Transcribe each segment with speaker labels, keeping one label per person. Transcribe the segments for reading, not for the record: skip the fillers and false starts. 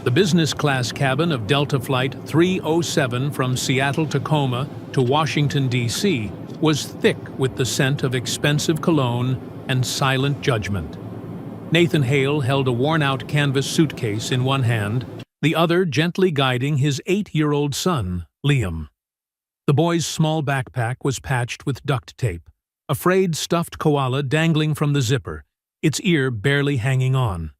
Speaker 1: The business class cabin of Delta Flight 307 from Seattle-Tacoma to Washington, D.C. was thick with the scent of expensive cologne and silent judgment. Nathan Hale held a worn-out canvas suitcase in one hand, the other gently guiding his 8-year-old son, Liam. The boy's small backpack was patched with duct tape, a frayed stuffed koala dangling from the zipper, its ear barely hanging on.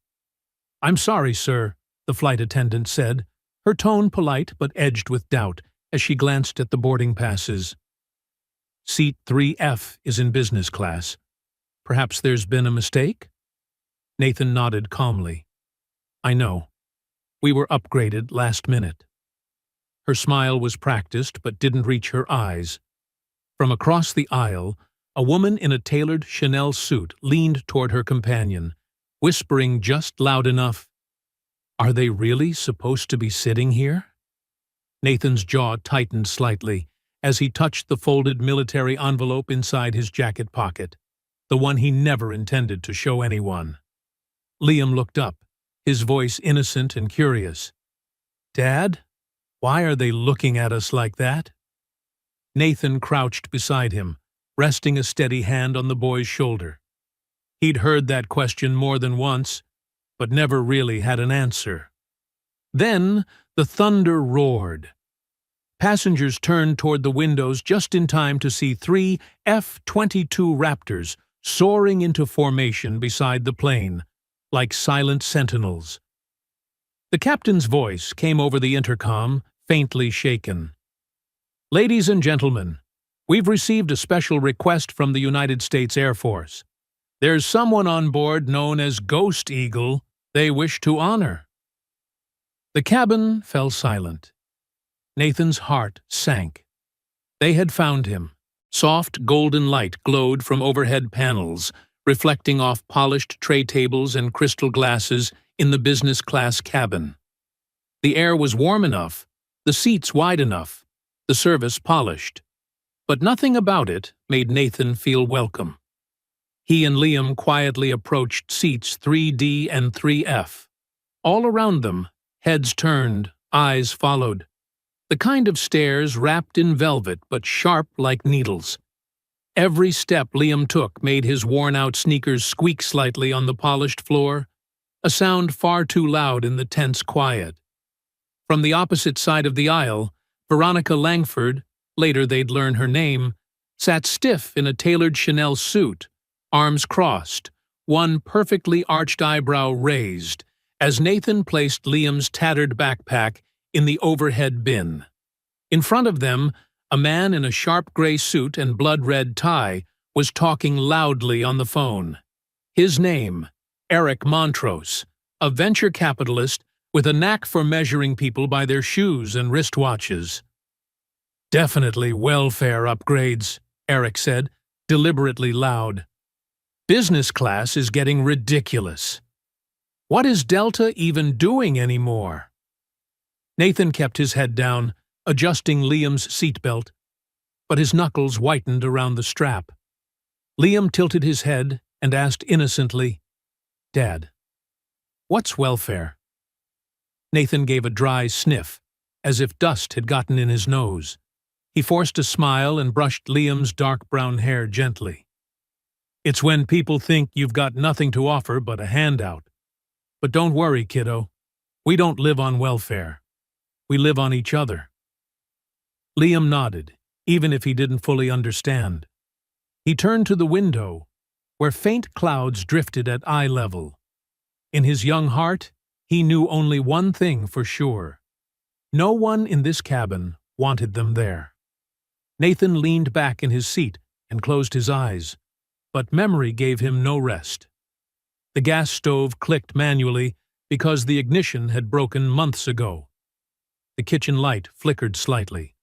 Speaker 1: "I'm sorry, sir," the flight attendant said, her tone polite but edged with doubt as she glanced at the boarding passes. "Seat 3F is in business class. Perhaps there's been a mistake?" Nathan nodded calmly. "I know. We were upgraded last minute." Her smile was practiced but didn't reach her eyes. From across the aisle, a woman in a tailored Chanel suit leaned toward her companion, whispering just loud enough, "Are they really supposed to be sitting here?" Nathan's jaw tightened slightly as he touched the folded military envelope inside his jacket pocket, the one he never intended to show anyone. Liam looked up, his voice innocent and curious. "Dad, why are they looking at us like that?" Nathan crouched beside him, resting a steady hand on the boy's shoulder. He'd heard that question more than once, but never really had an answer. Then the thunder roared. Passengers turned toward the windows just in time to see 3 F-22 Raptors soaring into formation beside the plane, like silent sentinels. The captain's voice came over the intercom, faintly shaken. "Ladies and gentlemen, we've received a special request from the United States Air Force. There's someone on board known as Ghost Eagle they wish to honor." The cabin fell silent. Nathan's heart sank. They had found him. Soft golden light glowed from overhead panels, reflecting off polished tray tables and crystal glasses in the business class cabin. The air was warm enough, the seats wide enough, the service polished. But nothing about it made Nathan feel welcome. He and Liam quietly approached seats 3D and 3F. All around them, heads turned, eyes followed. The kind of stares wrapped in velvet but sharp like needles. Every step Liam took made his worn-out sneakers squeak slightly on the polished floor, a sound far too loud in the tense quiet. From the opposite side of the aisle, Veronica Langford, later they'd learn her name, sat stiff in a tailored Chanel suit, arms crossed, one perfectly arched eyebrow raised, as Nathan placed Liam's tattered backpack in the overhead bin. In front of them, a man in a sharp gray suit and blood-red tie was talking loudly on the phone. His name, Eric Montrose, a venture capitalist with a knack for measuring people by their shoes and wristwatches. "Definitely welfare upgrades," Eric said, deliberately loud. "Business class is getting ridiculous. What is Delta even doing anymore?" Nathan kept his head down, adjusting Liam's seatbelt, but his knuckles whitened around the strap. Liam tilted his head and asked innocently, "Dad, what's welfare?" Nathan gave a dry sniff, as if dust had gotten in his nose. He forced a smile and brushed Liam's dark brown hair gently. "It's when people think you've got nothing to offer but a handout. But don't worry, kiddo. We don't live on welfare. We live on each other." Liam nodded, even if he didn't fully understand. He turned to the window, where faint clouds drifted at eye level. In his young heart, he knew only one thing for sure. No one in this cabin wanted them there. Nathan leaned back in his seat and closed his eyes, but memory gave him no rest. The gas stove clicked manually because the ignition had broken months ago. The kitchen light flickered slightly.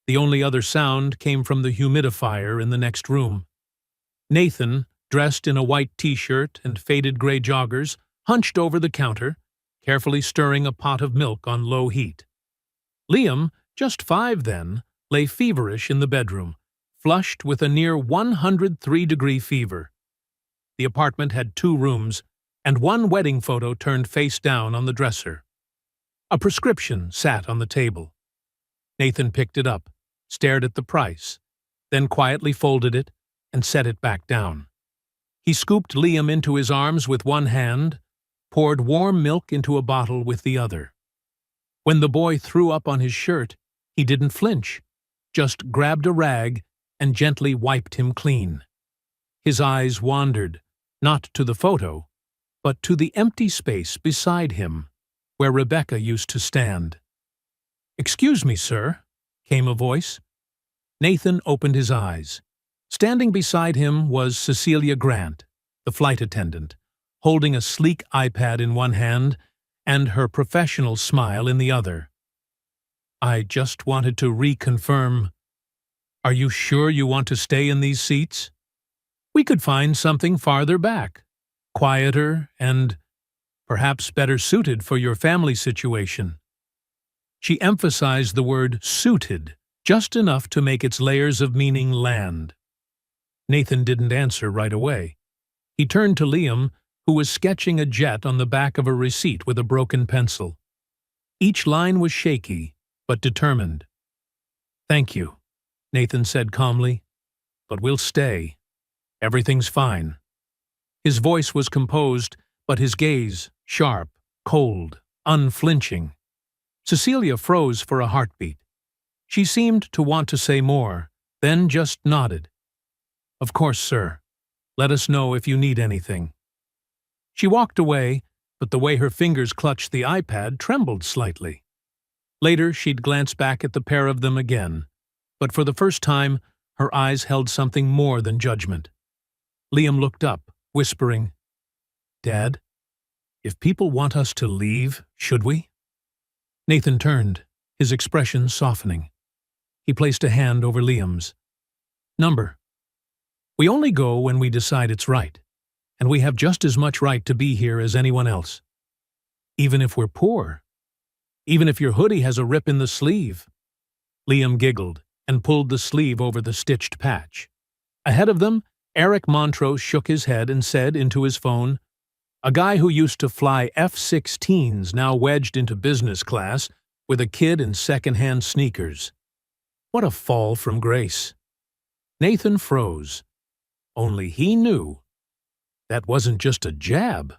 Speaker 1: The only other sound came from the humidifier in the next room. Nathan, dressed in a white t-shirt and faded gray joggers, hunched over the counter, carefully stirring a pot of milk on low heat. Liam, just 5 then, lay feverish in the bedroom, flushed with a near 103-degree fever. The apartment had 2 rooms, and one wedding photo turned face down on the dresser. A prescription sat on the table. Nathan picked it up, stared at the price, then quietly folded it and set it back down. He scooped Liam into his arms with one hand, poured warm milk into a bottle with the other. When the boy threw up on his shirt, he didn't flinch, just grabbed a rag and gently wiped him clean. His eyes wandered, not to the photo, but to the empty space beside him, where Rebecca used to stand. "Excuse me, sir," came a voice. Nathan opened his eyes. Standing beside him was Cecilia Grant, the flight attendant, holding a sleek iPad in one hand and her professional smile in the other. "I just wanted to reconfirm. Are you sure you want to stay in these seats? We could find something farther back, quieter and perhaps better suited for your family situation." She emphasized the word suited just enough to make its layers of meaning land. Nathan didn't answer right away. He turned to Liam, who was sketching a jet on the back of a receipt with a broken pencil. Each line was shaky, but determined. "Thank you," Nathan said calmly, "but we'll stay. Everything's fine." His voice was composed, but his gaze sharp, cold, unflinching. Cecilia froze for a heartbeat. She seemed to want to say more, then just nodded. "Of course, sir. Let us know if you need anything." She walked away, but the way her fingers clutched the iPad trembled slightly. Later, she'd glance back at the pair of them again, but for the first time, her eyes held something more than judgment. Liam looked up, whispering, "Dad, if people want us to leave, should we?" Nathan turned, his expression softening. He placed a hand over Liam's. "Number. We only go when we decide it's right, and we have just as much right to be here as anyone else. Even if we're poor. Even if your hoodie has a rip in the sleeve." Liam giggled and pulled the sleeve over the stitched patch. Ahead of them, Eric Montrose shook his head and said into his phone, "A guy who used to fly F-16s now wedged into business class with a kid in second-hand sneakers. What a fall from grace." Nathan froze. Only he knew that wasn't just a jab.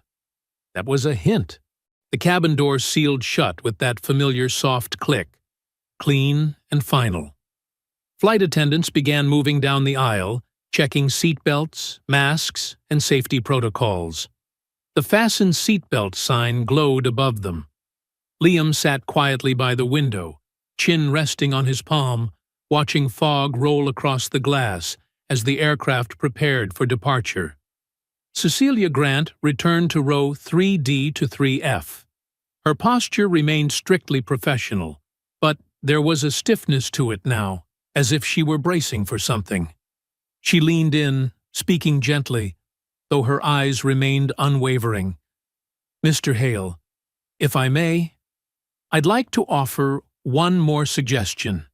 Speaker 1: That was a hint. The cabin door sealed shut with that familiar soft click, clean and final. Flight attendants began moving down the aisle, checking seatbelts, masks, and safety protocols. The fasten seatbelt sign glowed above them. Liam sat quietly by the window, chin resting on his palm, watching fog roll across the glass as the aircraft prepared for departure. Cecilia Grant returned to row 3D to 3F. Her posture remained strictly professional, but there was a stiffness to it now, as if she were bracing for something. She leaned in, speaking gently, though her eyes remained unwavering. "Mr. Hale, if I may, I'd like to offer one more suggestion.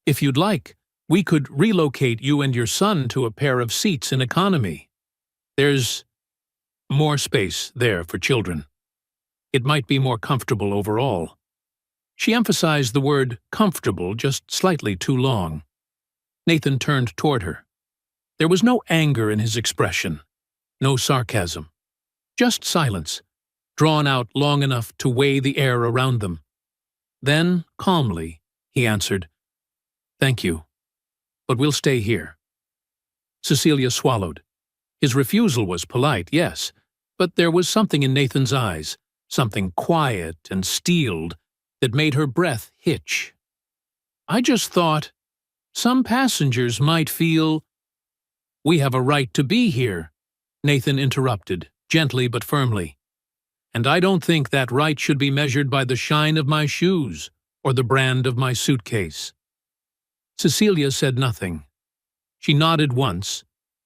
Speaker 1: If you'd like, we could relocate you and your son to a pair of seats in economy. There's more space there for children. It might be more comfortable overall." She emphasized the word comfortable just slightly too long. Nathan turned toward her. There was no anger in his expression, no sarcasm, just silence, drawn out long enough to weigh the air around them. Then, calmly, he answered, "Thank you, but we'll stay here." Cecilia swallowed. His refusal was polite, yes, but there was something in Nathan's eyes, something quiet and steeled, that made her breath hitch. "I just thought some passengers might feel—" "We have a right to be here," Nathan interrupted, gently but firmly. "And I don't think that right should be measured by the shine of my shoes or the brand of my suitcase." Cecilia said nothing. She nodded once,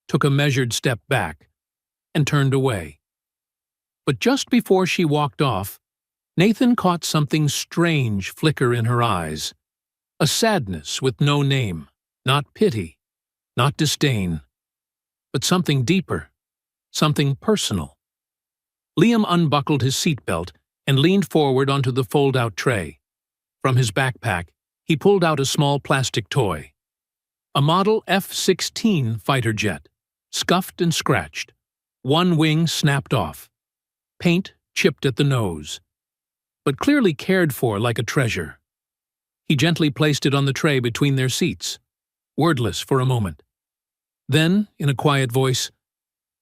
Speaker 1: took a measured step back, and turned away. But just before she walked off, Nathan caught something strange flicker in her eyes. A sadness with no name, not pity, not disdain, but something deeper, something personal. Liam unbuckled his seatbelt and leaned forward onto the fold-out tray. From his backpack, he pulled out a small plastic toy. A model F-16 fighter jet, scuffed and scratched. One wing snapped off. Paint chipped at the nose, but clearly cared for like a treasure. He gently placed it on the tray between their seats, wordless for a moment. Then, in a quiet voice,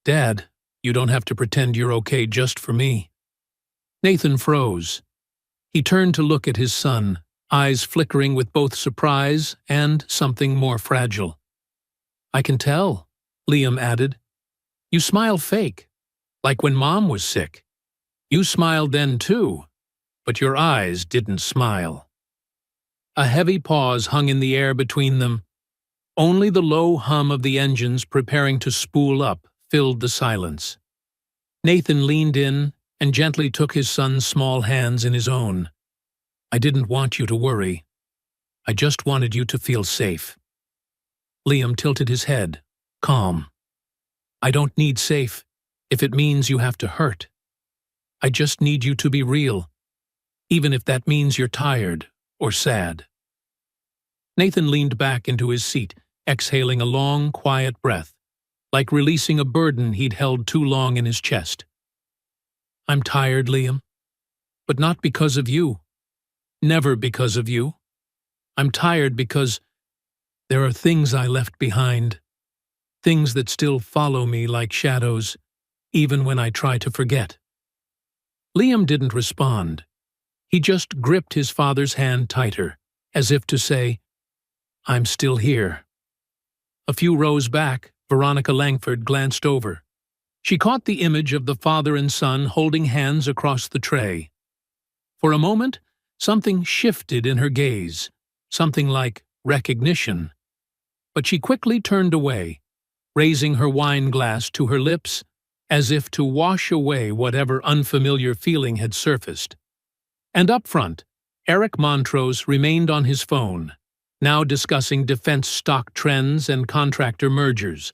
Speaker 1: "Dad, you don't have to pretend you're okay just for me." Nathan froze. He turned to look at his son, eyes flickering with both surprise and something more fragile. "I can tell," Liam added. "You smile fake, like when Mom was sick. You smiled then too, but your eyes didn't smile." A heavy pause hung in the air between them. Only the low hum of the engines preparing to spool up filled the silence. Nathan leaned in and gently took his son's small hands in his own. "I didn't want you to worry. I just wanted you to feel safe." Liam tilted his head, calm. "I don't need safe if it means you have to hurt. I just need you to be real, even if that means you're tired or sad." Nathan leaned back into his seat, exhaling a long, quiet breath, like releasing a burden he'd held too long in his chest. "I'm tired, Liam, but not because of you. Never because of you. I'm tired because there are things I left behind, things that still follow me like shadows, even when I try to forget." Liam didn't respond. He just gripped his father's hand tighter, as if to say, "I'm still here." A few rows back, Veronica Langford glanced over. She caught the image of the father and son holding hands across the tray. For a moment, something shifted in her gaze, something like recognition. But she quickly turned away, raising her wine glass to her lips, as if to wash away whatever unfamiliar feeling had surfaced. And up front, Eric Montrose remained on his phone, now discussing defense stock trends and contractor mergers,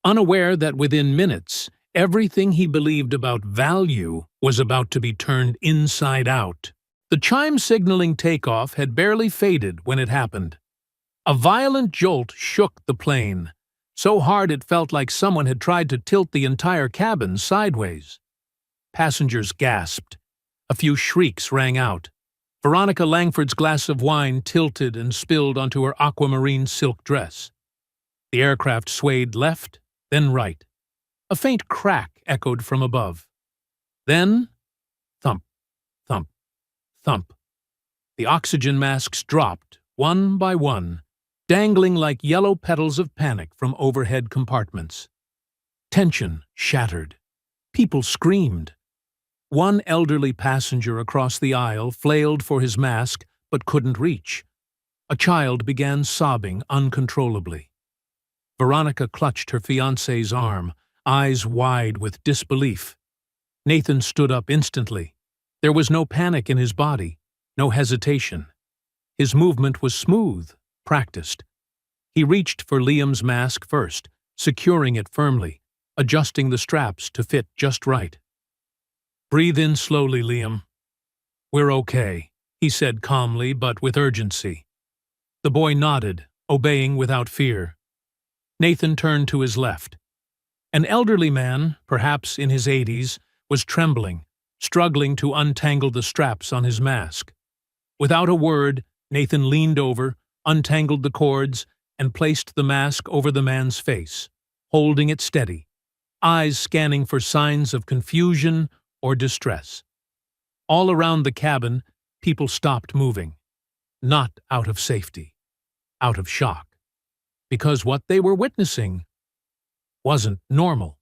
Speaker 1: unaware that within minutes, everything he believed about value was about to be turned inside out. The chime signaling takeoff had barely faded when it happened. A violent jolt shook the plane, so hard it felt like someone had tried to tilt the entire cabin sideways. Passengers gasped. A few shrieks rang out. Veronica Langford's glass of wine tilted and spilled onto her aquamarine silk dress. The aircraft swayed left, then right. A faint crack echoed from above. Then, thump, thump, thump. The oxygen masks dropped, one by one, dangling like yellow petals of panic from overhead compartments. Tension shattered. People screamed. One elderly passenger across the aisle flailed for his mask but couldn't reach. A child began sobbing uncontrollably. Veronica clutched her fiancé's arm, eyes wide with disbelief. Nathan stood up instantly. There was no panic in his body, no hesitation. His movement was smooth, practiced. He reached for Liam's mask first, securing it firmly, adjusting the straps to fit just right. "Breathe in slowly, Liam. We're okay," he said calmly but with urgency. The boy nodded, obeying without fear. Nathan turned to his left. An elderly man, perhaps in his 80s, was trembling, struggling to untangle the straps on his mask. Without a word, Nathan leaned over, untangled the cords, and placed the mask over the man's face, holding it steady, eyes scanning for signs of confusion or distress. All around the cabin, people stopped moving, not out of safety, out of shock, because what they were witnessing wasn't normal.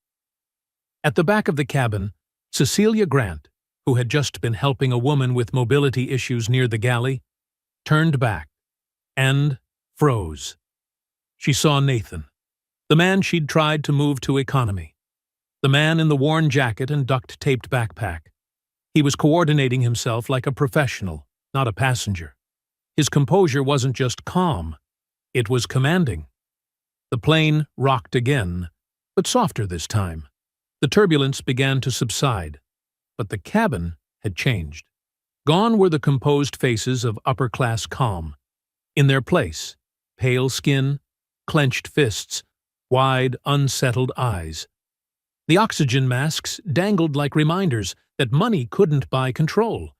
Speaker 1: At the back of the cabin, Cecilia Grant, who had just been helping a woman with mobility issues near the galley, turned back and froze. She saw Nathan, the man she'd tried to move to economy, the man in the worn jacket and duct-taped backpack. He was coordinating himself like a professional, not a passenger. His composure wasn't just calm, it was commanding. The plane rocked again, but softer this time. The turbulence began to subside, but the cabin had changed. Gone were the composed faces of upper-class calm. In their place, pale skin, clenched fists, wide, unsettled eyes. The oxygen masks dangled like reminders that money couldn't buy control.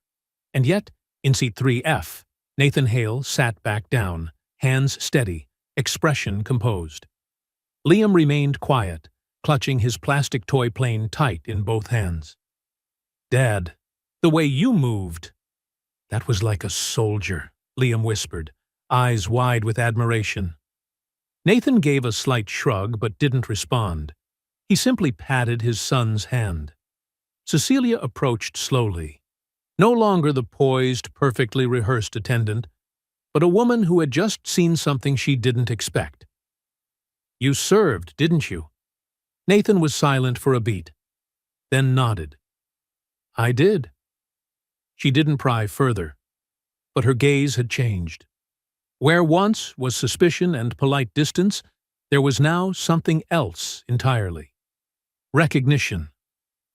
Speaker 1: And yet, in seat 3F, Nathan Hale sat back down, hands steady, expression composed. Liam remained quiet, clutching his plastic toy plane tight in both hands. "Dad, the way you moved." "That was like a soldier," Liam whispered, eyes wide with admiration. Nathan gave a slight shrug but didn't respond. He simply patted his son's hand. Cecilia approached slowly. No longer the poised, perfectly rehearsed attendant, but a woman who had just seen something she didn't expect. "You served, didn't you?" Nathan was silent for a beat, then nodded. "I did." She didn't pry further, but her gaze had changed. Where once was suspicion and polite distance, there was now something else entirely. Recognition,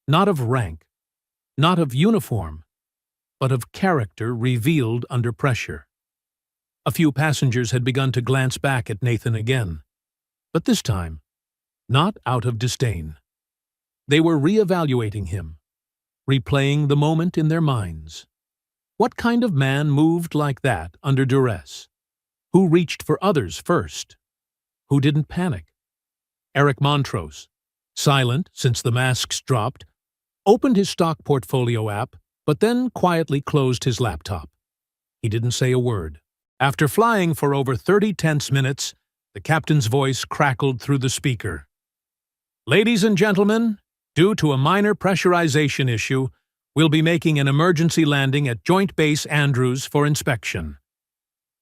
Speaker 1: not of rank, not of uniform, but of character revealed under pressure. A few passengers had begun to glance back at Nathan again, but this time, not out of disdain. They were re-evaluating him, replaying the moment in their minds. What kind of man moved like that under duress? Who reached for others first? Who didn't panic? Eric Montrose, silent since the masks dropped, opened his stock portfolio app, but then quietly closed his laptop. He didn't say a word. After flying for over 30 tense minutes, the captain's voice crackled through the speaker. "Ladies and gentlemen, due to a minor pressurization issue, we'll be making an emergency landing at Joint Base Andrews for inspection.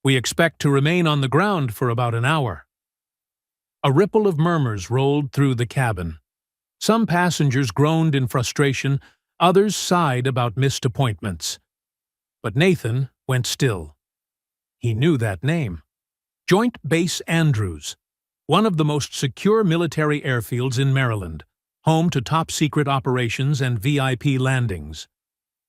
Speaker 1: We expect to remain on the ground for about an hour." A ripple of murmurs rolled through the cabin. Some passengers groaned in frustration, others sighed about missed appointments. But Nathan went still. He knew that name. Joint Base Andrews, one of the most secure military airfields in Maryland, home to top-secret operations and VIP landings.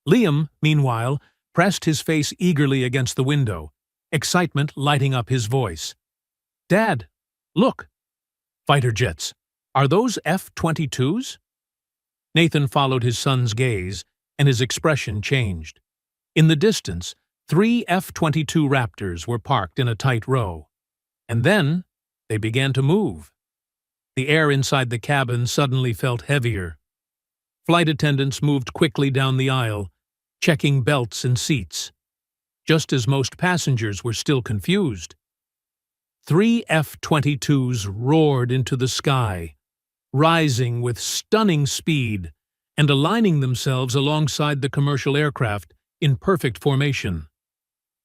Speaker 1: Liam, meanwhile, pressed his face eagerly against the window, excitement lighting up his voice. "Dad, look! Fighter jets. Are those F-22s?" Nathan followed his son's gaze, and his expression changed. In the distance, 3 F-22 Raptors were parked in a tight row. And then they began to move. The air inside the cabin suddenly felt heavier. Flight attendants moved quickly down the aisle, checking belts and seats, just as most passengers were still confused. 3 F-22s roared into the sky, rising with stunning speed and aligning themselves alongside the commercial aircraft in perfect formation.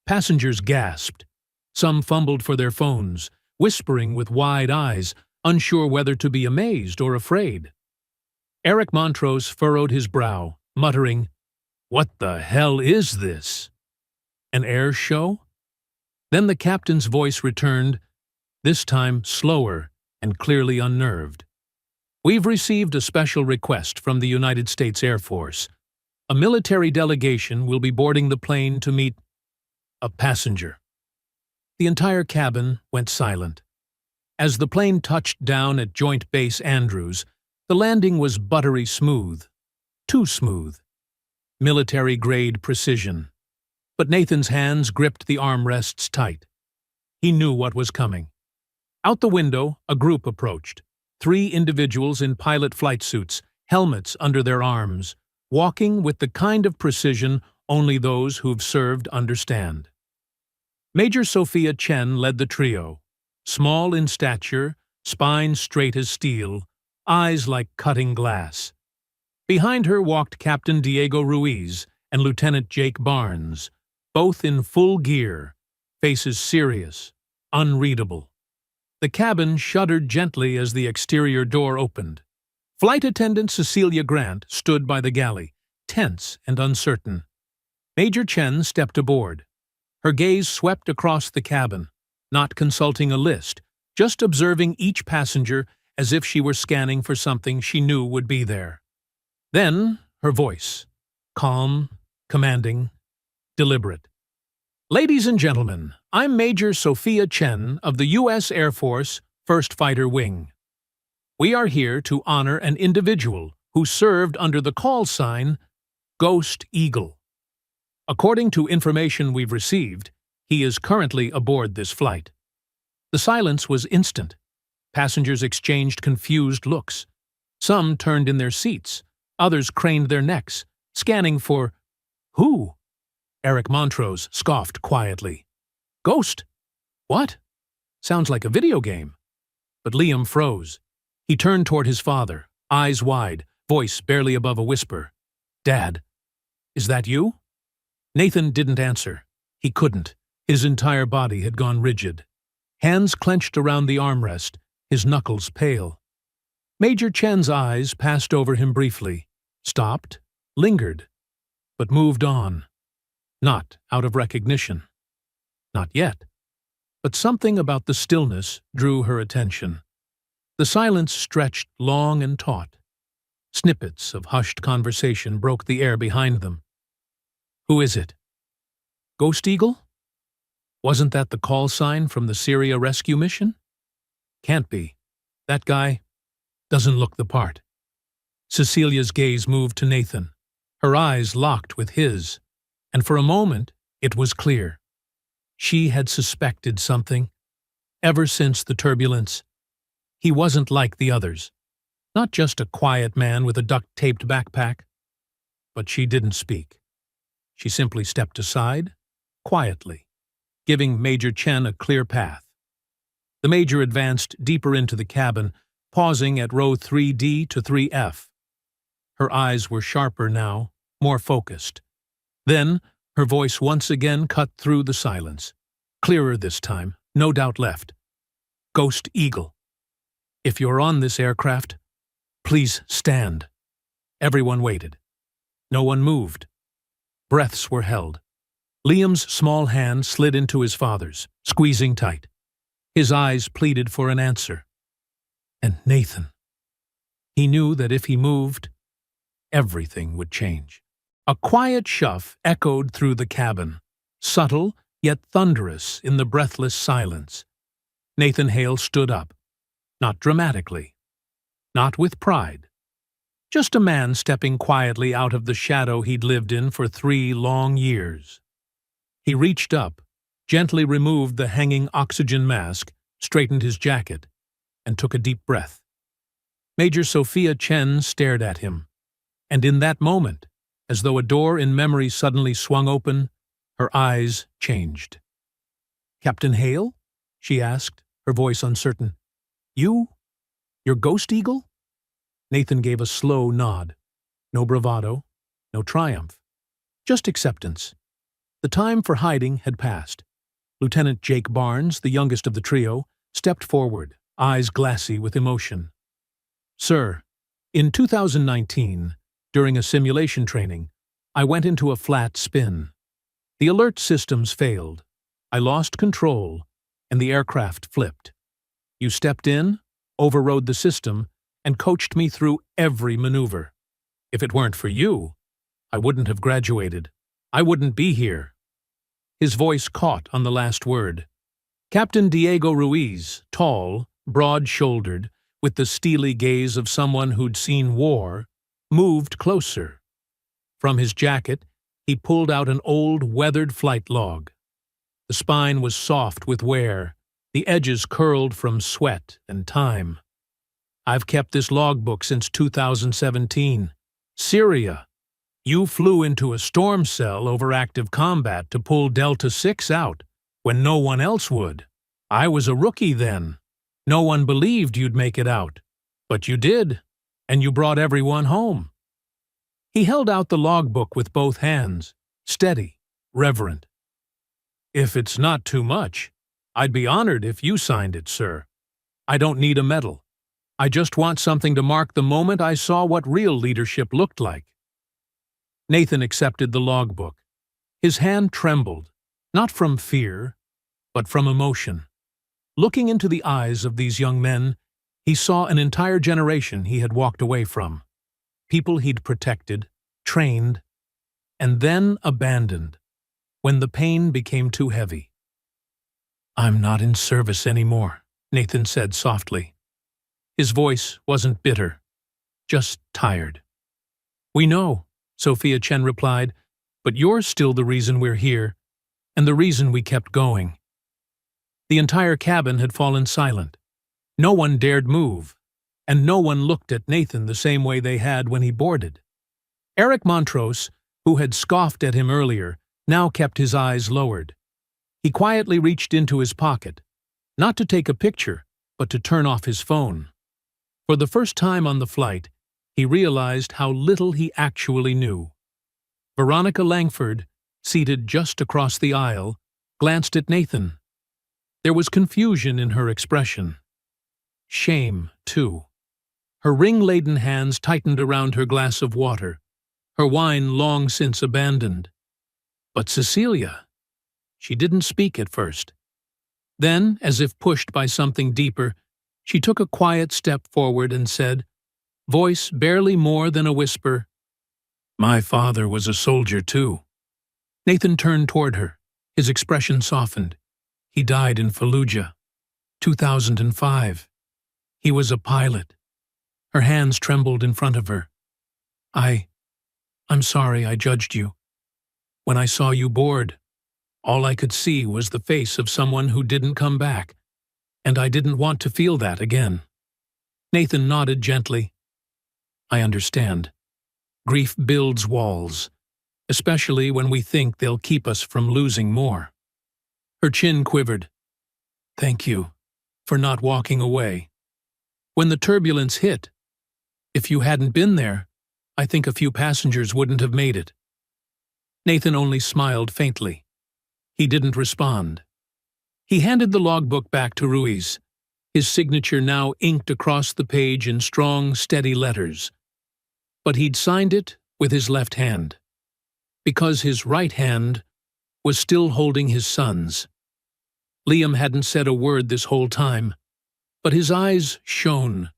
Speaker 1: Passengers gasped. Some fumbled for their phones, whispering with wide eyes, unsure whether to be amazed or afraid. Eric Montrose furrowed his brow, muttering, "What the hell is this? An air show?" Then the captain's voice returned, this time slower and clearly unnerved. "We've received a special request from the United States Air Force. A military delegation will be boarding the plane to meet a passenger." The entire cabin went silent. As the plane touched down at Joint Base Andrews, the landing was buttery smooth. Too smooth. Military-grade precision. But Nathan's hands gripped the armrests tight. He knew what was coming. Out the window, a group approached. 3 individuals in pilot flight suits, helmets under their arms, walking with the kind of precision only those who've served understand. Major Sophia Chen led the trio, small in stature, spine straight as steel, eyes like cutting glass. Behind her walked Captain Diego Ruiz and Lieutenant Jake Barnes, both in full gear, faces serious, unreadable. The cabin shuddered gently as the exterior door opened. Flight attendant Cecilia Grant stood by the galley, tense and uncertain. Major Chen stepped aboard. Her gaze swept across the cabin, not consulting a list, just observing each passenger as if she were scanning for something she knew would be there. Then her voice, calm, commanding, deliberate. Ladies and gentlemen, I'm Major Sophia Chen of the U.S. Air Force 1st Fighter Wing. We are here to honor an individual who served under the call sign Ghost Eagle. According to information we've received, he is currently aboard this flight. The silence was instant. Passengers exchanged confused looks. Some turned in their seats, others craned their necks, scanning for who? Eric Montrose scoffed quietly. Ghost? What? Sounds like a video game. But Liam froze. He turned toward his father, eyes wide, voice barely above a whisper. Dad, is that you? Nathan didn't answer. He couldn't. His entire body had gone rigid. Hands clenched around the armrest, his knuckles pale. Major Chen's eyes passed over him briefly, stopped, lingered, but moved on. Not out of recognition. Not yet. But something about the stillness drew her attention. The silence stretched long and taut. Snippets of hushed conversation broke the air behind them. Who is it? Ghost Eagle? Wasn't that the call sign from the Syria rescue mission? Can't be. That guy doesn't look the part. Cecilia's gaze moved to Nathan. Her eyes locked with his, and for a moment it was clear. She had suspected something. Ever since the turbulence, he wasn't like the others. Not just a quiet man with a duct-taped backpack. But she didn't speak. She simply stepped aside, quietly, giving Major Chen a clear path. The Major advanced deeper into the cabin, pausing at row 3D to 3F. Her eyes were sharper now, more focused. Then, her voice once again cut through the silence. Clearer this time, no doubt left. Ghost Eagle. If you're on this aircraft, please stand. Everyone waited. No one moved. Breaths were held. Liam's small hand slid into his father's, squeezing tight. His eyes pleaded for an answer. And Nathan. He knew that if he moved, everything would change. A quiet shuff echoed through the cabin, subtle yet thunderous in the breathless silence. Nathan Hale stood up, not dramatically, not with pride. Just a man stepping quietly out of the shadow he'd lived in for 3 long years. He reached up, gently removed the hanging oxygen mask, straightened his jacket, and took a deep breath. Major Sophia Chen stared at him, and in that moment, as though a door in memory suddenly swung open, her eyes changed. Captain Hale? She asked, her voice uncertain. You? Your Ghost Eagle? Nathan gave a slow nod. No bravado, no triumph. Just acceptance. The time for hiding had passed. Lieutenant Jake Barnes, the youngest of the trio, stepped forward, eyes glassy with emotion. Sir, in 2019, during a simulation training, I went into a flat spin. The alert systems failed. I lost control, and the aircraft flipped. You stepped in, overrode the system, and coached me through every maneuver. If it weren't for you, I wouldn't have graduated. I wouldn't be here. His voice caught on the last word. Captain Diego Ruiz, tall, broad-shouldered, with the steely gaze of someone who'd seen war, moved closer. From his jacket, he pulled out an old, weathered flight log. The spine was soft with wear, the edges curled from sweat and time. I've kept this logbook since 2017. Syria. You flew into a storm cell over active combat to pull Delta 6 out, when no one else would. I was a rookie then. No one believed you'd make it out. But you did, and you brought everyone home. He held out the logbook with both hands, steady, reverent. If it's not too much, I'd be honored if you signed it, sir. I don't need a medal. I just want something to mark the moment I saw what real leadership looked like. Nathan accepted the logbook. His hand trembled, not from fear, but from emotion. Looking into the eyes of these young men, he saw an entire generation he had walked away from. People he'd protected, trained, and then abandoned, when the pain became too heavy. "I'm not in service anymore," Nathan said softly. His voice wasn't bitter, just tired. "We know," Sophia Chen replied, "but you're still the reason we're here, and the reason we kept going." The entire cabin had fallen silent. No one dared move, and no one looked at Nathan the same way they had when he boarded. Eric Montrose, who had scoffed at him earlier, now kept his eyes lowered. He quietly reached into his pocket, not to take a picture, but to turn off his phone. For the first time on the flight, he realized how little he actually knew. Veronica Langford, seated just across the aisle, glanced at Nathan. There was confusion in her expression. Shame, too. Her ring-laden hands tightened around her glass of water, her wine long since abandoned. But Cecilia, she didn't speak at first. Then, as if pushed by something deeper, she took a quiet step forward and said, voice barely more than a whisper, "My father was a soldier too." Nathan turned toward her, his expression softened. "He died in Fallujah, 2005. He was a pilot." Her hands trembled in front of her. I'm sorry I judged you. When I saw you board, all I could see was the face of someone who didn't come back, and I didn't want to feel that again." Nathan nodded gently. "I understand. Grief builds walls, especially when we think they'll keep us from losing more." Her chin quivered. "Thank you for not walking away. When the turbulence hit, if you hadn't been there, I think a few passengers wouldn't have made it." Nathan only smiled faintly. He didn't respond. He handed the logbook back to Ruiz, his signature now inked across the page in strong, steady letters. But he'd signed it with his left hand, because his right hand was still holding his son's. Liam hadn't said a word this whole time, but his eyes shone,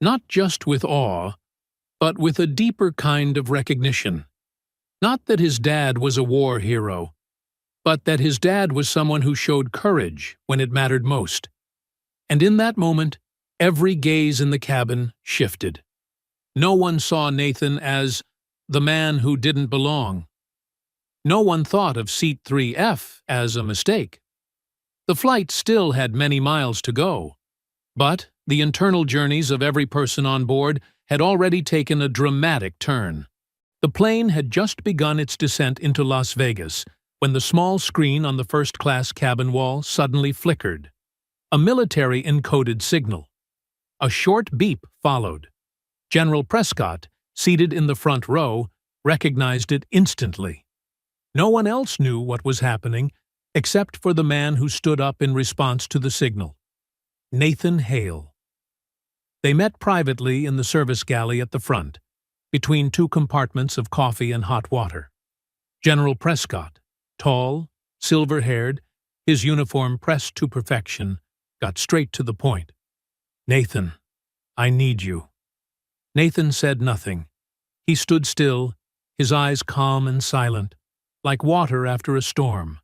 Speaker 1: not just with awe, but with a deeper kind of recognition. Not that his dad was a war hero, but that his dad was someone who showed courage when it mattered most. And in that moment, every gaze in the cabin shifted. No one saw Nathan as the man who didn't belong. No one thought of Seat 3F as a mistake. The flight still had many miles to go, but the internal journeys of every person on board had already taken a dramatic turn. The plane had just begun its descent into Las Vegas when the small screen on the first-class cabin wall suddenly flickered. A military-encoded signal. A short beep followed. General Prescott, seated in the front row, recognized it instantly. No one else knew what was happening except for the man who stood up in response to the signal. Nathan Hale. They met privately in the service galley at the front, between two compartments of coffee and hot water. General Prescott, tall, silver-haired, his uniform pressed to perfection, got straight to the point. "Nathan, I need you." Nathan said nothing. He stood still, his eyes calm and silent, like water after a storm.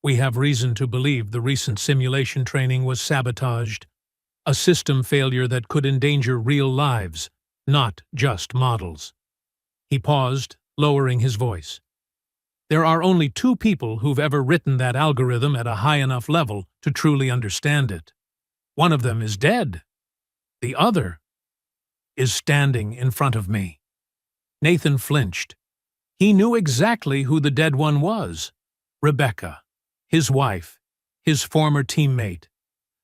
Speaker 1: "We have reason to believe the recent simulation training was sabotaged, a system failure that could endanger real lives, not just models." He paused, lowering his voice. "There are only two people who've ever written that algorithm at a high enough level to truly understand it. One of them is dead. The other is standing in front of me." Nathan flinched. He knew exactly who the dead one was. Rebecca, his wife, his former teammate.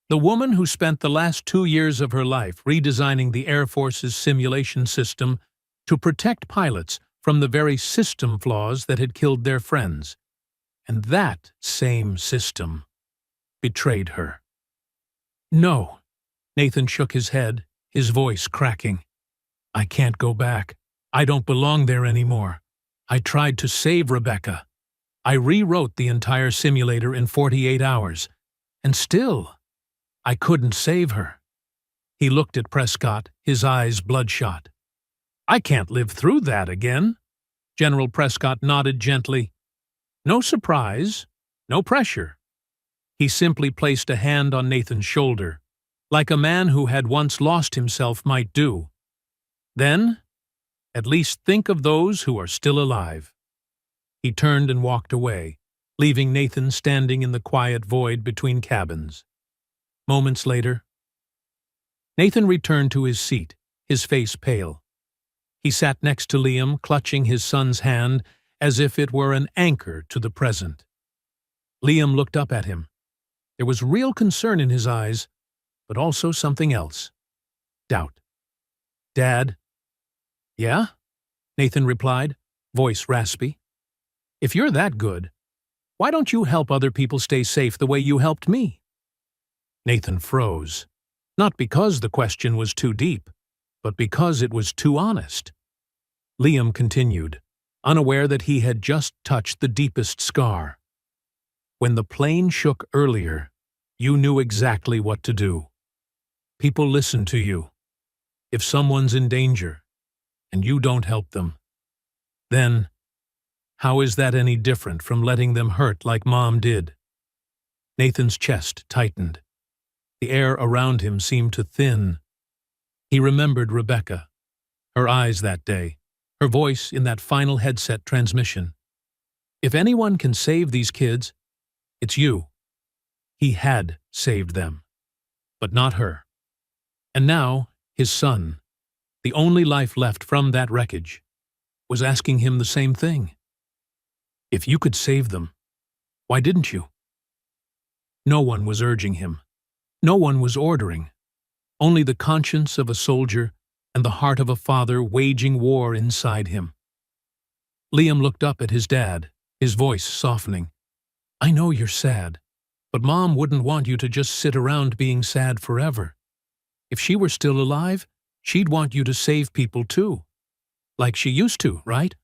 Speaker 1: The woman who spent the last 2 years of her life redesigning the Air Force's simulation system to protect pilots from the very system flaws that had killed their friends. And that same system betrayed her. "No." Nathan shook his head, his voice cracking. "I can't go back. I don't belong there anymore. I tried to save Rebecca. I rewrote the entire simulator in 48 hours, and still, I couldn't save her." He looked at Prescott, his eyes bloodshot. "I can't live through that again." General Prescott nodded gently. No surprise, no pressure. He simply placed a hand on Nathan's shoulder, like a man who had once lost himself might do. Then, at least think of those who are still alive. He turned and walked away, leaving Nathan standing in the quiet void between cabins. Moments later, Nathan returned to his seat, his face pale. He sat next to Liam, clutching his son's hand as if it were an anchor to the present. Liam looked up at him. There was real concern in his eyes, but also something else. Doubt. "Dad?" "Yeah?" Nathan replied, voice raspy. "If you're that good, why don't you help other people stay safe the way you helped me?" Nathan froze, not because the question was too deep, but because it was too honest. Liam continued, unaware that he had just touched the deepest scar. "When the plane shook earlier, you knew exactly what to do. People listen to you. If someone's in danger, and you don't help them, then how is that any different from letting them hurt like Mom did?" Nathan's chest tightened. The air around him seemed to thin. He remembered Rebecca, her eyes that day, her voice in that final headset transmission. If anyone can save these kids, it's you. He had saved them, but not her. And now, his son, the only life left from that wreckage, was asking him the same thing. If you could save them, why didn't you? No one was urging him. No one was ordering. Only the conscience of a soldier and the heart of a father waging war inside him. Liam looked up at his dad, his voice softening. "I know you're sad, but Mom wouldn't want you to just sit around being sad forever. If she were still alive, she'd want you to save people too. Like she used to, right?"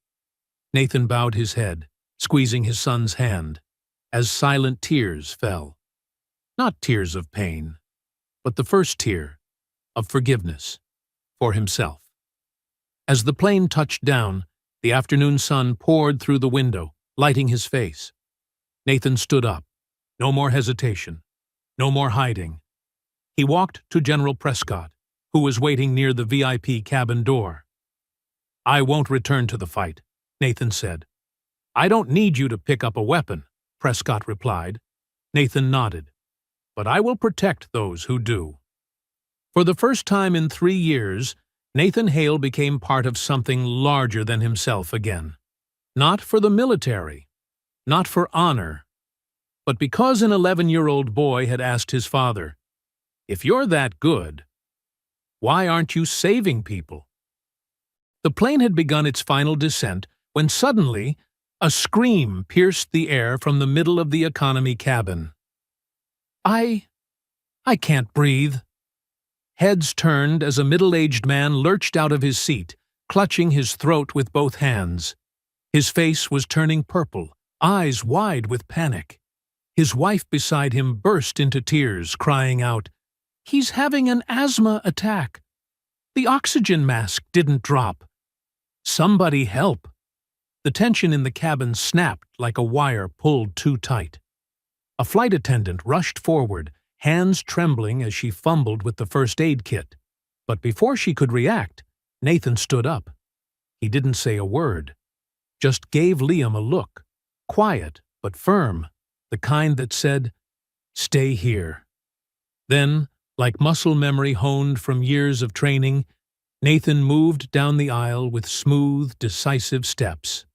Speaker 1: Nathan bowed his head, squeezing his son's hand, as silent tears fell. Not tears of pain, but the first tear of forgiveness for himself. As the plane touched down, the afternoon sun poured through the window, lighting his face. Nathan stood up. No more hesitation. No more hiding. He walked to General Prescott, who was waiting near the VIP cabin door. "I won't return to the fight," Nathan said. "I don't need you to pick up a weapon," Prescott replied. Nathan nodded. "But I will protect those who do." For the first time in 3 years, Nathan Hale became part of something larger than himself again. Not for the military, not for honor, but because an 11-year-old boy had asked his father, "If you're that good, why aren't you saving people?" The plane had begun its final descent when suddenly a scream pierced the air from the middle of the economy cabin. I can't breathe." Heads turned as a middle-aged man lurched out of his seat, clutching his throat with both hands. His face was turning purple, eyes wide with panic. His wife beside him burst into tears, crying out, "He's having an asthma attack. The oxygen mask didn't drop. Somebody help." The tension in the cabin snapped like a wire pulled too tight. A flight attendant rushed forward, hands trembling as she fumbled with the first aid kit. But before she could react, Nathan stood up. He didn't say a word, just gave Liam a look, quiet but firm, the kind that said, "Stay here." Then, like muscle memory honed from years of training, Nathan moved down the aisle with smooth, decisive steps.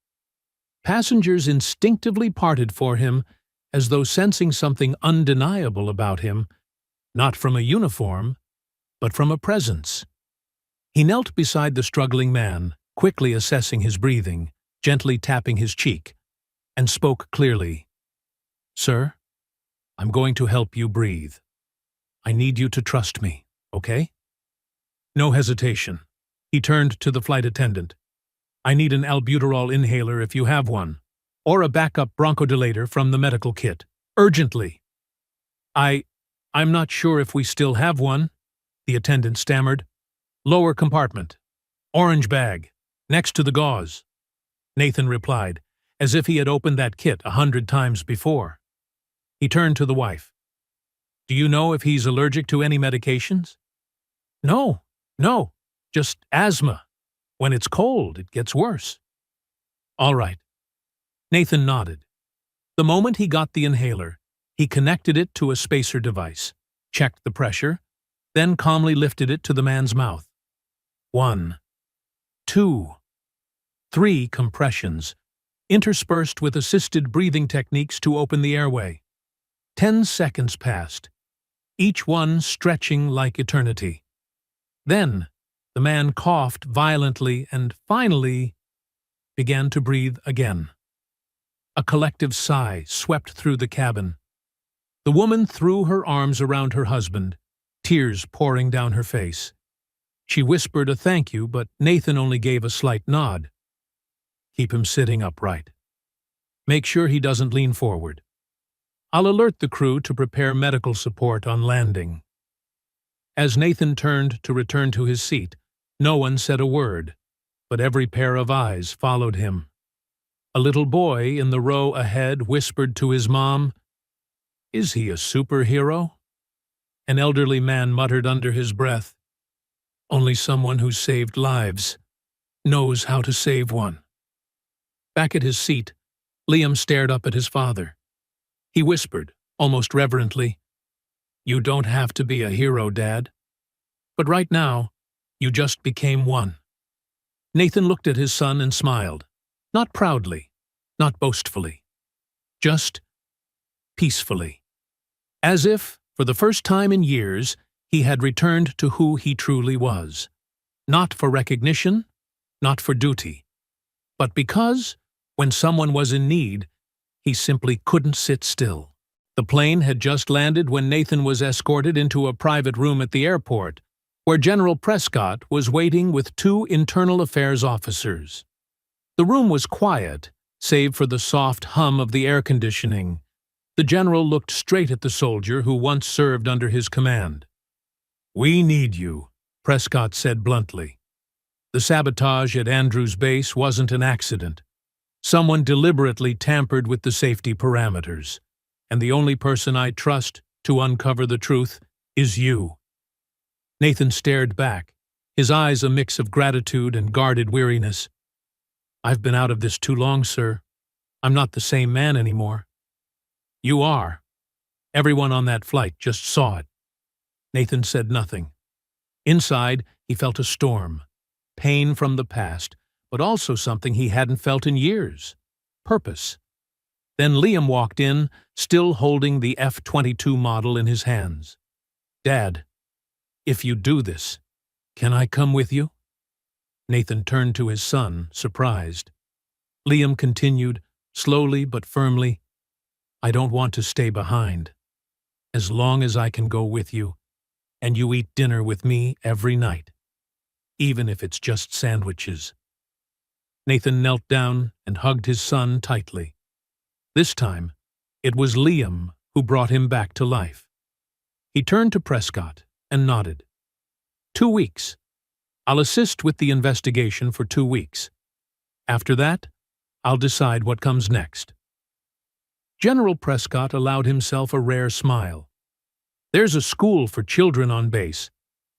Speaker 1: Passengers instinctively parted for him, as though sensing something undeniable about him, not from a uniform, but from a presence. He knelt beside the struggling man, quickly assessing his breathing, gently tapping his cheek, and spoke clearly. "Sir, I'm going to help you breathe. I need you to trust me, okay?" No hesitation. He turned to the flight attendant. "I need an albuterol inhaler if you have one, or a backup bronchodilator from the medical kit. Urgently." I'm not sure if we still have one," the attendant stammered. "Lower compartment. Orange bag. Next to the gauze." Nathan replied, as if he had opened that kit 100 times before. He turned to the wife. Do you know if he's allergic to any medications? No, just asthma. When it's cold, it gets worse. All right. Nathan nodded. The moment he got the inhaler, he connected it to a spacer device, checked the pressure, then calmly lifted it to the man's mouth. 1, 2, 3 compressions, interspersed with assisted breathing techniques to open the airway. 10 seconds passed, each one stretching like eternity. Then, the man coughed violently and finally began to breathe again. A collective sigh swept through the cabin. The woman threw her arms around her husband, tears pouring down her face. She whispered a thank you, but Nathan only gave a slight nod. Keep him sitting upright. Make sure he doesn't lean forward. I'll alert the crew to prepare medical support on landing. As Nathan turned to return to his seat, no one said a word, but every pair of eyes followed him. A little boy in the row ahead whispered to his mom, "Is he a superhero?" An elderly man muttered under his breath, "Only someone who saved lives knows how to save one." Back at his seat, Liam stared up at his father. He whispered, almost reverently, "You don't have to be a hero, Dad. But right now, you just became one." Nathan looked at his son and smiled, not proudly, not boastfully, just peacefully, as if, for the first time in years, he had returned to who he truly was, not for recognition, not for duty, but because, when someone was in need, he simply couldn't sit still. The plane had just landed when Nathan was escorted into a private room at the airport, where General Prescott was waiting with 2 internal affairs officers. The room was quiet, save for the soft hum of the air conditioning. The general looked straight at the soldier who once served under his command. "We need you," Prescott said bluntly. "The sabotage at Andrews Base wasn't an accident. Someone deliberately tampered with the safety parameters, and the only person I trust to uncover the truth is you." Nathan stared back, his eyes a mix of gratitude and guarded weariness. "I've been out of this too long, sir. I'm not the same man anymore." "You are. Everyone on that flight just saw it." Nathan said nothing. Inside, he felt a storm, pain from the past, but also something he hadn't felt in years: purpose. Then Liam walked in, still holding the F-22 model in his hands. "Dad, if you do this, can I come with you?" Nathan turned to his son, surprised. Liam continued, slowly but firmly, "I don't want to stay behind. As long as I can go with you, and you eat dinner with me every night, even if it's just sandwiches." Nathan knelt down and hugged his son tightly. This time, it was Liam who brought him back to life. He turned to Prescott and nodded. 2 weeks. I'll assist with the investigation for 2 weeks. After that, I'll decide what comes next." General Prescott allowed himself a rare smile. There's a school for children on base,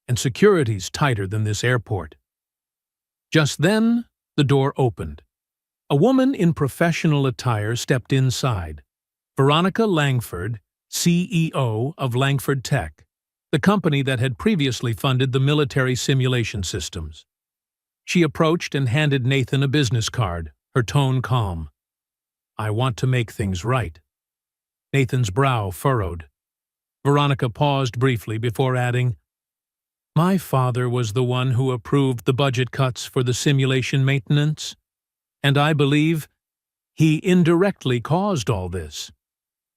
Speaker 1: and security's tighter than this airport. Just then, the door opened. A woman in professional attire stepped inside. Veronica Langford, CEO of Langford Tech, the company that had previously funded the military simulation systems. She approached and handed Nathan a business card, her tone calm. "I want to make things right." Nathan's brow furrowed. Veronica paused briefly before adding, "My father was the one who approved the budget cuts for the simulation maintenance, and I believe he indirectly caused all this.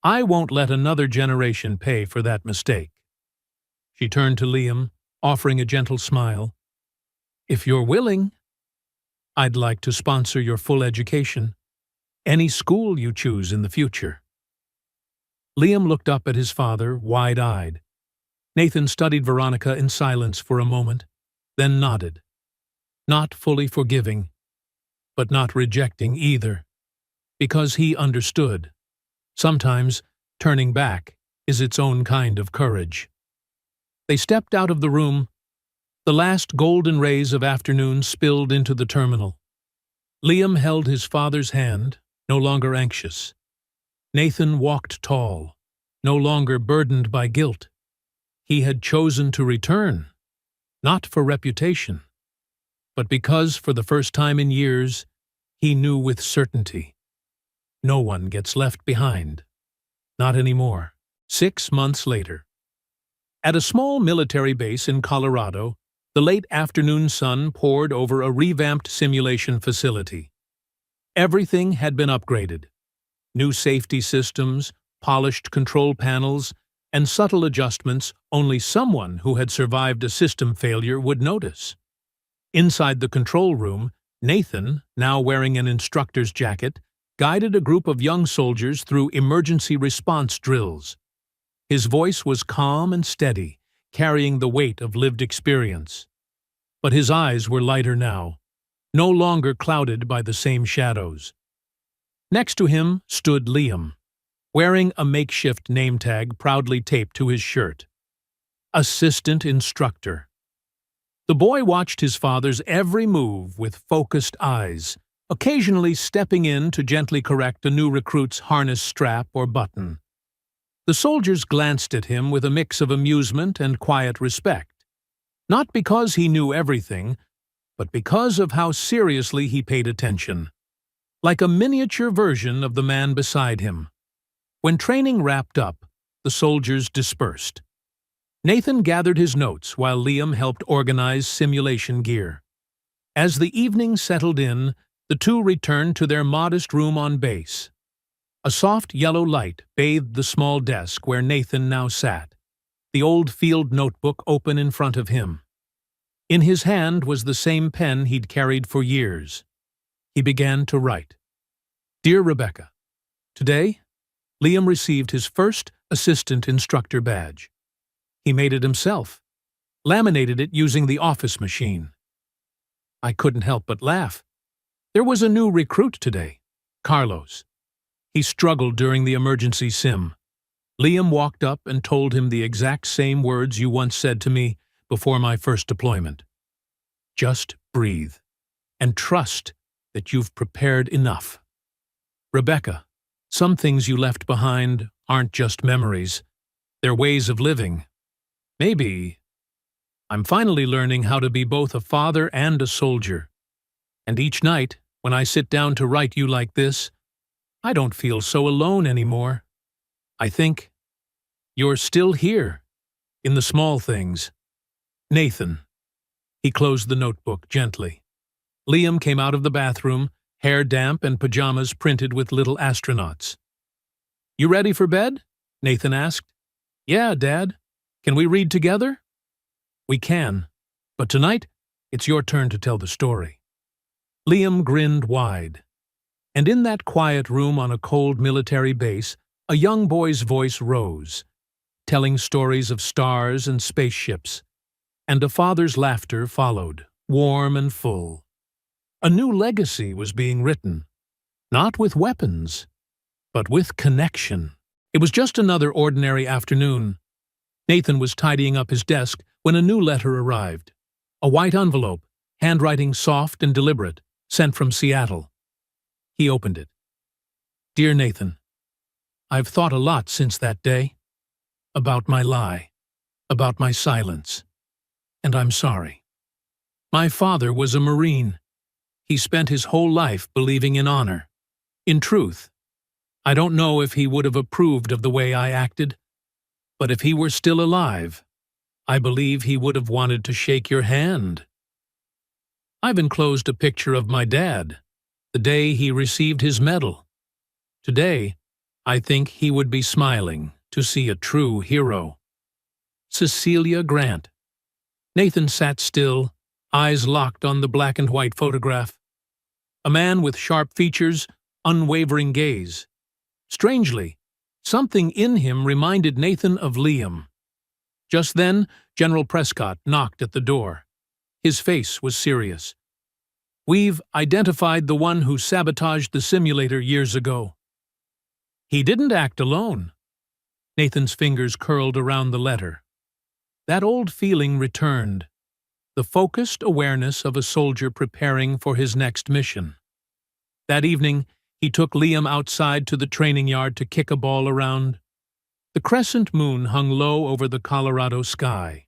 Speaker 1: I won't let another generation pay for that mistake." She turned to Liam, offering a gentle smile. "If you're willing, I'd like to sponsor your full education, any school you choose in the future." Liam looked up at his father, wide-eyed. Nathan studied Veronica in silence for a moment, then nodded. Not fully forgiving, but not rejecting either, because he understood. Sometimes turning back is its own kind of courage. They stepped out of the room. The last golden rays of afternoon spilled into the terminal. Liam held his father's hand, no longer anxious. Nathan walked tall, no longer burdened by guilt. He had chosen to return, not for reputation, but because for the first time in years, he knew with certainty. No one gets left behind. Not anymore. 6 months later. At a small military base in Colorado, the late afternoon sun poured over a revamped simulation facility. Everything had been upgraded. New safety systems, polished control panels, and subtle adjustments only someone who had survived a system failure would notice. Inside the control room, Nathan, now wearing an instructor's jacket, guided a group of young soldiers through emergency response drills. His voice was calm and steady, carrying the weight of lived experience. But his eyes were lighter now, no longer clouded by the same shadows. Next to him stood Liam, wearing a makeshift name tag proudly taped to his shirt. Assistant Instructor. The boy watched his father's every move with focused eyes, occasionally stepping in to gently correct a new recruit's harness strap or button. The soldiers glanced at him with a mix of amusement and quiet respect, not because he knew everything, but because of how seriously he paid attention, like a miniature version of the man beside him. When training wrapped up, the soldiers dispersed. Nathan gathered his notes while Liam helped organize simulation gear. As the evening settled in, the two returned to their modest room on base. A soft yellow light bathed the small desk where Nathan now sat, the old field notebook open in front of him. In his hand was the same pen he'd carried for years. He began to write. Dear Rebecca, today, Liam received his first assistant instructor badge. He made it himself, laminated it using the office machine. I couldn't help but laugh. There was a new recruit today, Carlos. He struggled during the emergency sim. Liam walked up and told him the exact same words you once said to me before my first deployment. Just breathe and trust that you've prepared enough. Rebecca, some things you left behind aren't just memories. They're ways of living. Maybe I'm finally learning how to be both a father and a soldier. And each night, when I sit down to write you like this, I don't feel so alone anymore. I think you're still here, in the small things. Nathan. He closed the notebook gently. Liam came out of the bathroom, hair damp and pajamas printed with little astronauts. You ready for bed? Nathan asked. Yeah, Dad. Can we read together? We can, but tonight it's your turn to tell the story. Liam grinned wide. And in that quiet room on a cold military base, a young boy's voice rose, telling stories of stars and spaceships, and a father's laughter followed, warm and full. A new legacy was being written, not with weapons, but with connection. It was just another ordinary afternoon. Nathan was tidying up his desk when a new letter arrived. A white envelope, handwriting soft and deliberate, sent from Seattle. He opened it. Dear Nathan, I've thought a lot since that day. About my lie, about my silence, and I'm sorry. My father was a Marine. He spent his whole life believing in honor, in truth. I don't know if he would have approved of the way I acted, but if he were still alive, I believe he would have wanted to shake your hand. I've enclosed a picture of my dad, the day he received his medal. Today, I think he would be smiling to see a true hero. Cecilia Grant. Nathan sat still, eyes locked on the black and white photograph. A man with sharp features, unwavering gaze. Strangely, something in him reminded Nathan of Liam. Just then, General Prescott knocked at the door. His face was serious. We've identified the one who sabotaged the simulator years ago. He didn't act alone. Nathan's fingers curled around the letter. That old feeling returned, the focused awareness of a soldier preparing for his next mission. That evening, he took Liam outside to the training yard to kick a ball around. The crescent moon hung low over the Colorado sky.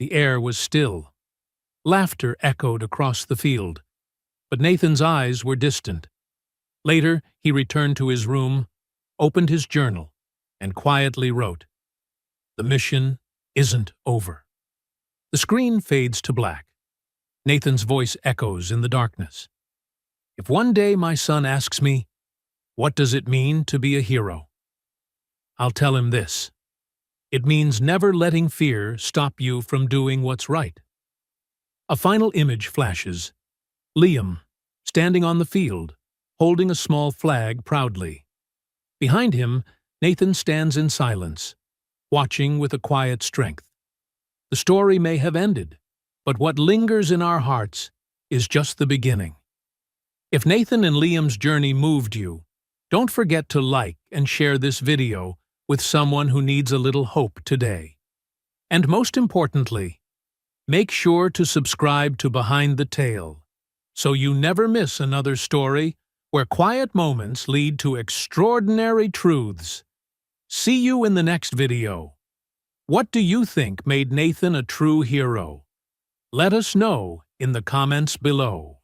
Speaker 1: The air was still. Laughter echoed across the field, but Nathan's eyes were distant. Later, he returned to his room, opened his journal, and quietly wrote, "The mission isn't over." The screen fades to black. Nathan's voice echoes in the darkness. If one day my son asks me, "What does it mean to be a hero?" I'll tell him this: it means never letting fear stop you from doing what's right. A final image flashes. Liam, standing on the field, holding a small flag proudly. Behind him, Nathan stands in silence, watching with a quiet strength. The story may have ended, but what lingers in our hearts is just the beginning. If Nathan and Liam's journey moved you, don't forget to like and share this video with someone who needs a little hope today. And most importantly, make sure to subscribe to Behind the Tale, so you never miss another story where quiet moments lead to extraordinary truths. See you in the next video. What do you think made Nathan a true hero? Let us know in the comments below.